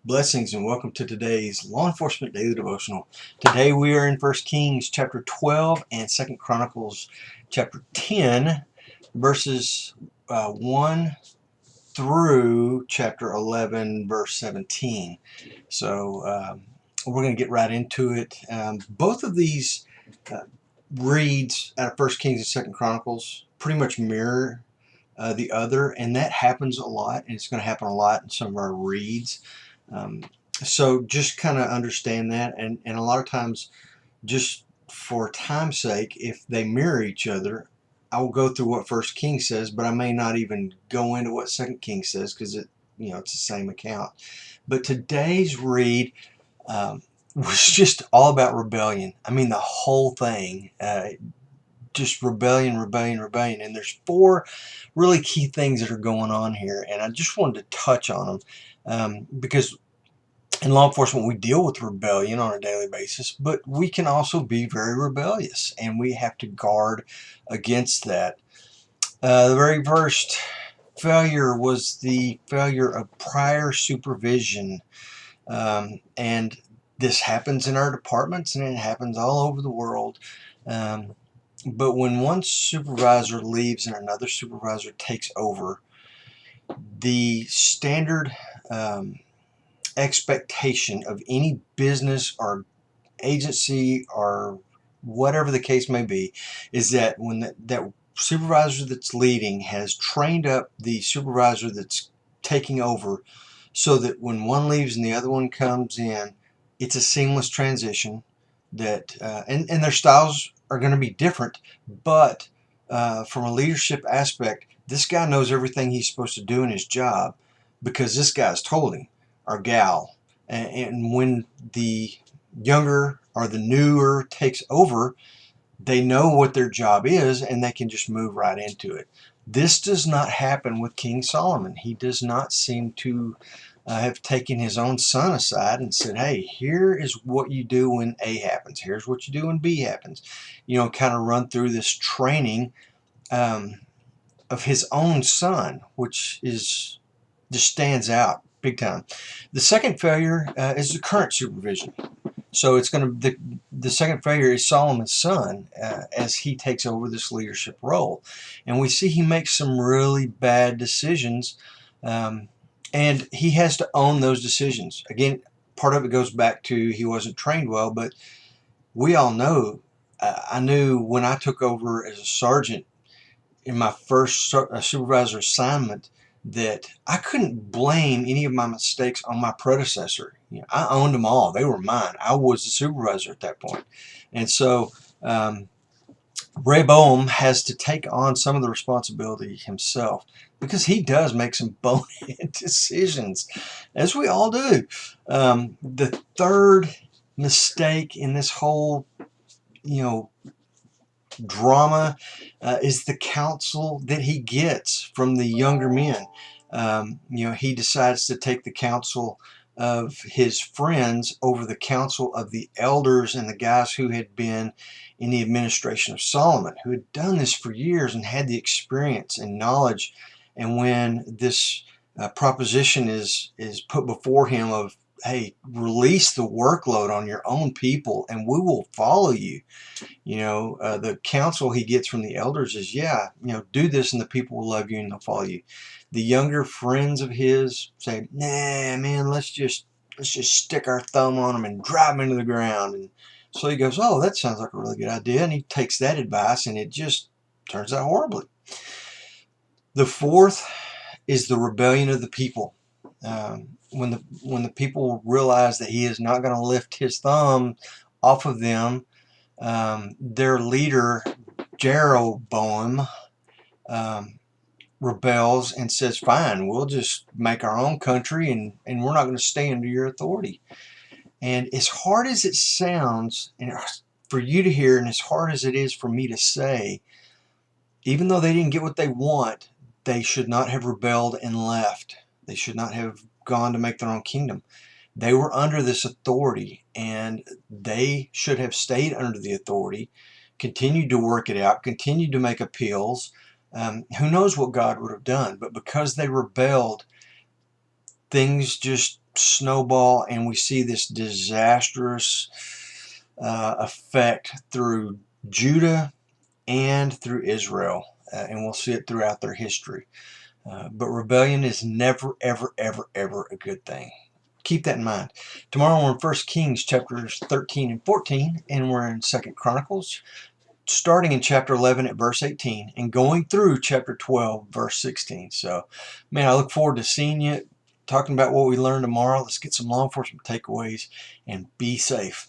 Blessings and welcome to today's Law Enforcement Daily Devotional. Today we are in 1 Kings chapter 12 and 2 Chronicles chapter 10, verses 1 through chapter 11, verse 17. So we're going to get right into it. Both of these reads out of 1 Kings and 2 Chronicles pretty much mirror the other, and that happens a lot, and it's going to happen a lot in some of our reads. So just kind of understand that, and a lot of times, just for time's sake, if they mirror each other, I will go through what First Kings says, but I may not even go into what Second Kings says because it's the same account. But today's read was just all about rebellion. I mean, the whole thing. Just rebellion, rebellion, rebellion. And there's four really key things that are going on here, and I just wanted to touch on them because in law enforcement we deal with rebellion on a daily basis, but we can also be very rebellious, and we have to guard against that. The very first failure was the failure of prior supervision, and this happens in our departments and it happens all over the world. But when one supervisor leaves and another supervisor takes over, the standard expectation of any business or agency or whatever the case may be is that when that supervisor that's leading has trained up the supervisor that's taking over, so that when one leaves and the other one comes in, it's a seamless transition. That and their styles are going to be different, but from a leadership aspect, this guy knows everything he's supposed to do in his job because this guy's told him, or gal. And when the younger or the newer takes over, they know what their job is and they can just move right into it. This does not happen with King Solomon. He does not seem to have taken his own son aside and said, hey, here is what you do when A happens. Here's what you do when B happens. Kind of run through this training of his own son, which just stands out big time. The second failure is the current supervision. So it's going to the second failure is Solomon's son as he takes over this leadership role, and we see he makes some really bad decisions, and he has to own those decisions. Again, part of it goes back to he wasn't trained well, but we all know. I knew when I took over as a sergeant in my first supervisor assignment that I couldn't blame any of my mistakes on my predecessor. I owned them all. They were mine. I was the supervisor at that point. And so Rehoboam has to take on some of the responsibility himself because he does make some bonehead decisions, as we all do. The third mistake in this whole, drama is the counsel that he gets from the younger men. He decides to take the counsel of his friends over the counsel of the elders and the guys who had been in the administration of Solomon, who had done this for years and had the experience and knowledge. And when this proposition is put before him of, hey, release the workload on your own people and we will follow you. The counsel he gets from the elders is, do this and the people will love you and they'll follow you. The younger friends of his say, nah, man, let's just stick our thumb on them and drive them into the ground. And so he goes, oh, that sounds like a really good idea. And he takes that advice and it just turns out horribly. The fourth is the rebellion of the people. When the people realize that he is not going to lift his thumb off of them, their leader Jeroboam rebels and says, fine, we'll just make our own country and we're not going to stay under your authority. And as hard as it sounds and for you to hear, and as hard as it is for me to say, even though they didn't get what they want, they should not have rebelled and left. They should not have gone to make their own kingdom. They were under this authority, and they should have stayed under the authority, continued to work it out, continued to make appeals. Who knows what God would have done? But because they rebelled, things just snowball, and we see this disastrous effect through Judah and through Israel, and we'll see it throughout their history. But rebellion is never, ever, ever, ever a good thing. Keep that in mind. Tomorrow we're in 1 Kings chapters 13 and 14, and we're in 2 Chronicles, starting in chapter 11 at verse 18 and going through chapter 12, verse 16. So, man, I look forward to seeing you, talking about what we learned tomorrow. Let's get some law enforcement takeaways and be safe.